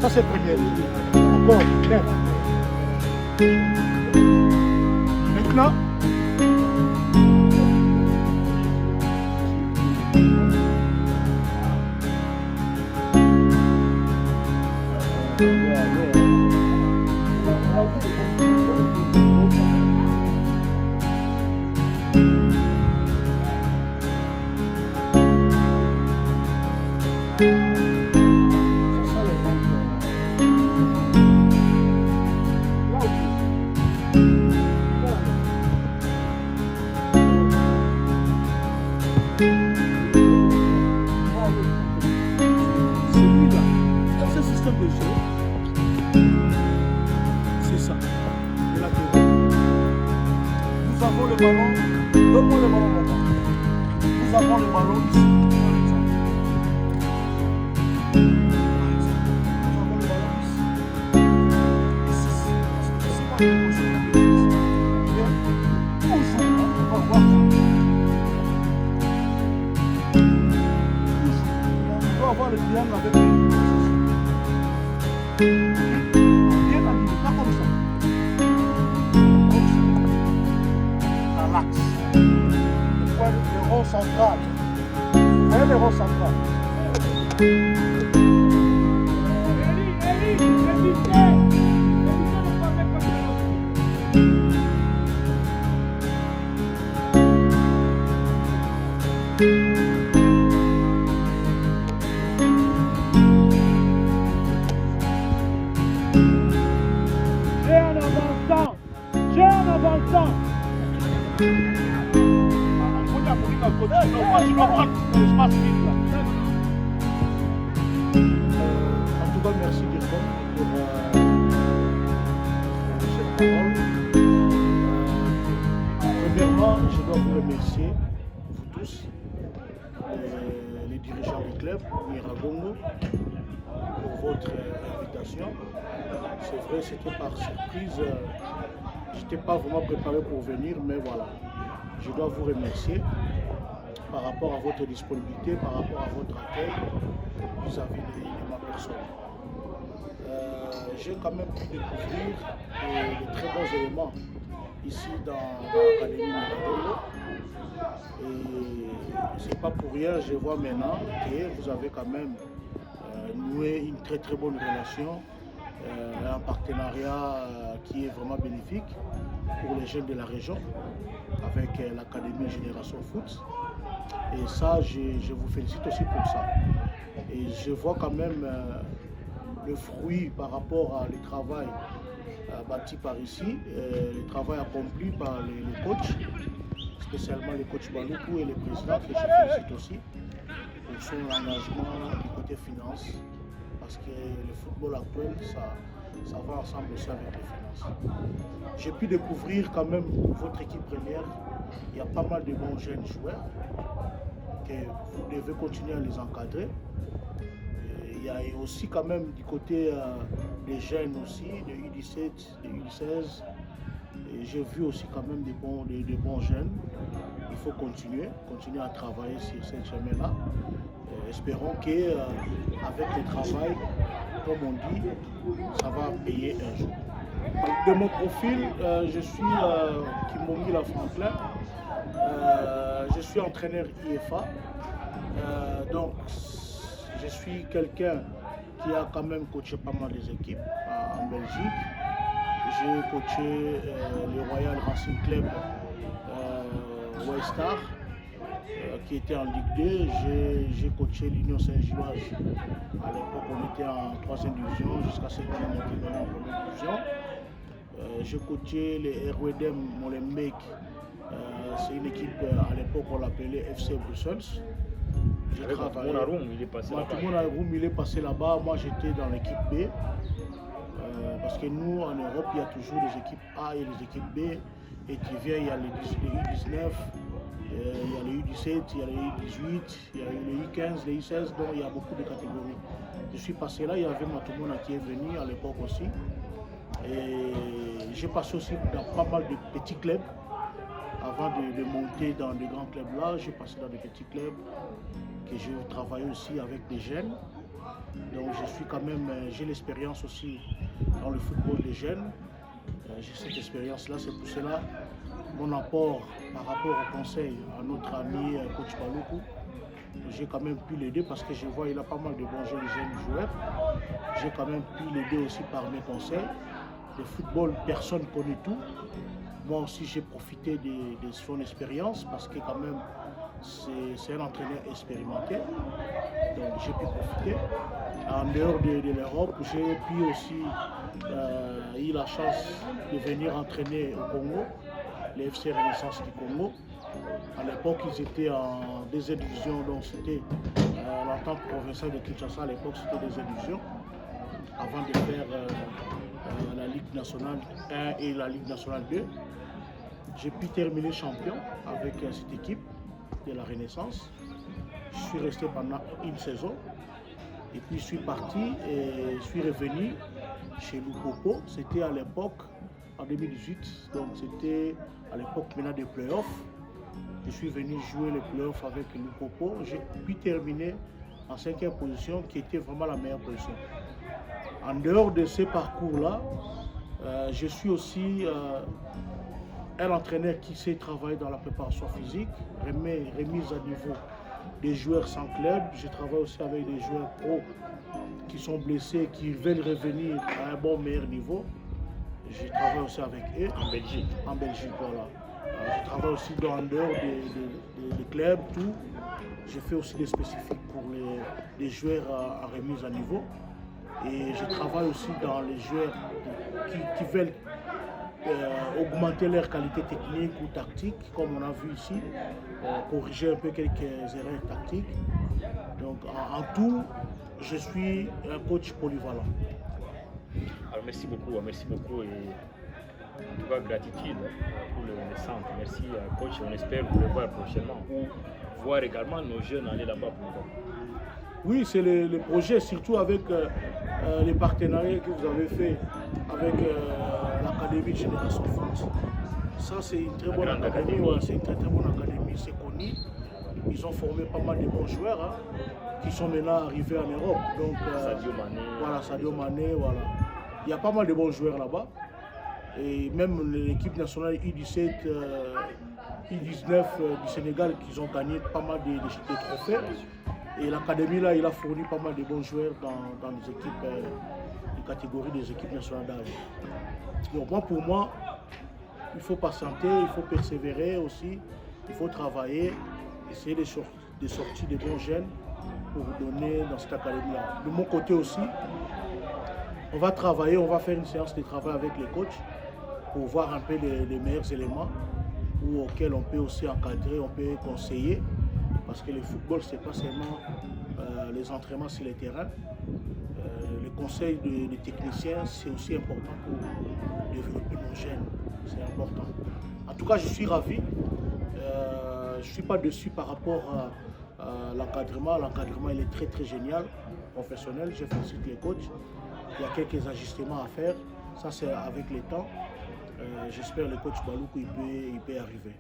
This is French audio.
Ça c'est première. Encore 9. Maintenant, c'est ça. La théorie. Nous avons le ballon. Donne-moi le ballon, mon gars. Nous avons le ballon ici, par exemple. Nous avons le ballon ici. Ici, c'est pas possible. Toujours, on va voir ça. Toujours. On doit avoir le triangle avec les bien aligné, pas comme ça. Comme ça. À l'axe. Le rond central. Vous voyez le rond central. J'ai un avançant. En tout cas, merci Dircom pour cette parole. Premièrement, je dois vous remercier, vous tous, les dirigeants du club, Miragongo, pour votre invitation. C'est vrai, c'était par surprise. Je n'étais pas vraiment préparé pour venir, mais voilà. Je dois vous remercier par rapport à votre disponibilité, par rapport à votre accueil vis-à-vis de ma personne. J'ai quand même pu découvrir de très bons éléments ici dans l'Académie Miragongo. Et c'est pas pour rien, je vois maintenant que vous avez quand même noué une très très bonne relation, un partenariat qui est vraiment bénéfique pour les jeunes de la région avec l'Académie Génération Foot. Et ça, je vous félicite aussi pour ça. Et je vois quand même le fruit par rapport à le travail bâti par ici, le travail accompli par les coachs, spécialement les coachs Baloukou et les présidents, que je félicite aussi pour son engagement du côté finance, parce que le football actuel, ça va ensemble aussi avec les finances. J'ai pu découvrir quand même votre équipe première. Il y a pas mal de bons jeunes joueurs que vous devez continuer à les encadrer. Il y a aussi quand même du côté des jeunes aussi, de U17, de U16. J'ai vu aussi quand même des bons jeunes. Il faut continuer à travailler sur cette chemin-là. Espérons qu'avec le travail, comme on dit, ça va payer un jour. De mon profil, je suis Kimbongi Lafranklin. Je suis entraîneur IFA. Donc, je suis quelqu'un qui a quand même coaché pas mal des équipes en Belgique. J'ai coaché le Royal Racing Club Waystar qui était en Ligue 2. J'ai coaché l'Union Saint-Gilloise. À l'époque, on était en 3e division jusqu'à ce qu'on ait monté en 1e division. J'ai coaché les RWDM Molenbeek. C'est une équipe, à l'époque, on l'appelait FC Brussels. J'ai travaillé. Il est passé là-bas. Moi, j'étais dans l'équipe B. Parce que nous, en Europe, il y a toujours les équipes A et les équipes B. Et tu viens, il y a les U19, Il y a les U17, il y a les U18, il y a les U15, les U16, donc il y a beaucoup de catégories. Je suis passé là, il y avait Matumona qui est venu à l'époque aussi. Et j'ai passé aussi dans pas mal de petits clubs. Avant de monter dans de grands clubs là, j'ai passé dans des petits clubs que j'ai travaillé aussi avec des jeunes. Donc je suis quand même, j'ai l'expérience aussi dans le football des jeunes. J'ai cette expérience-là, c'est pour cela mon apport par rapport au conseil à notre ami coach Paloukou. J'ai quand même pu l'aider parce que je vois qu'il a pas mal de bons jeunes joueurs. J'ai quand même pu l'aider aussi par mes conseils. Le football, personne ne connaît tout. Moi aussi, j'ai profité de son expérience parce que quand même, c'est un entraîneur expérimenté. Donc, j'ai pu profiter. En dehors de l'Europe, j'ai pu aussi eu la chance de venir entraîner au Congo, les FC Renaissance du Congo. À l'époque, ils étaient en deuxième division, donc c'était l'entente provinciale de Kinshasa. À l'époque, c'était deuxième division, avant de faire la Ligue nationale 1 et la Ligue nationale 2. J'ai pu terminer champion avec cette équipe de la Renaissance. Je suis resté pendant une saison. Et puis je suis parti et je suis revenu chez Lupopo. C'était à l'époque, en 2018, donc c'était à l'époque maintenant des playoffs. Je suis venu jouer les playoffs avec Lupopo. J'ai pu terminer en 5e position, qui était vraiment la meilleure position. En dehors de ce parcours-là, je suis aussi un entraîneur qui sait travailler dans la préparation physique, remise à niveau des joueurs sans club. Je travaille aussi avec des joueurs pro qui sont blessés, qui veulent revenir à un bon meilleur niveau. Je travaille aussi avec eux. En Belgique. En Belgique, voilà. Je travaille aussi en dehors des clubs, tout. Je fais aussi des spécifiques pour les joueurs à remise à niveau. Et je travaille aussi dans les joueurs qui veulent augmenter leur qualité technique ou tactique, comme on a vu ici, corriger un peu quelques erreurs tactiques. Donc en tout, je suis un coach polyvalent. Alors merci beaucoup et en tout cas gratitude pour le centre. Merci coach, on espère vous revoir prochainement ou voir également nos jeunes aller là-bas pour voir. Oui, c'est le projet, surtout avec les partenariats que vous avez fait avec l'Académie Génération Foot. Ça, c'est une très bonne académie, ouais, c'est une très bonne académie, c'est connu. Ils ont formé pas mal de bons joueurs hein, qui sont maintenant arrivés en Europe. Donc, Sadio Mané. Voilà, Sadio Mané, voilà. Il y a pas mal de bons joueurs là-bas. Et même l'équipe nationale U17, U19 du Sénégal, qui ont gagné pas mal de trophées. Et l'académie là, il a fourni pas mal de bons joueurs dans les équipes, les catégories des équipes nationales d'âge. Donc pour moi, il faut patienter, il faut persévérer aussi, il faut travailler, essayer de sortir des bons jeunes pour donner dans cette académie-là. De mon côté aussi, on va travailler, on va faire une séance de travail avec les coachs pour voir un peu les meilleurs éléments auxquels on peut aussi encadrer, on peut conseiller. Parce que le football, ce n'est pas seulement les entraînements sur les terrains. Le conseil des techniciens, c'est aussi important pour développer nos jeunes. C'est important. En tout cas, je suis ravi. Je ne suis pas déçu par rapport à l'encadrement. L'encadrement, il est très très génial, professionnel. Je félicite les coachs. Il y a quelques ajustements à faire. Ça, c'est avec le temps. J'espère que le coach Paloukou il peut arriver.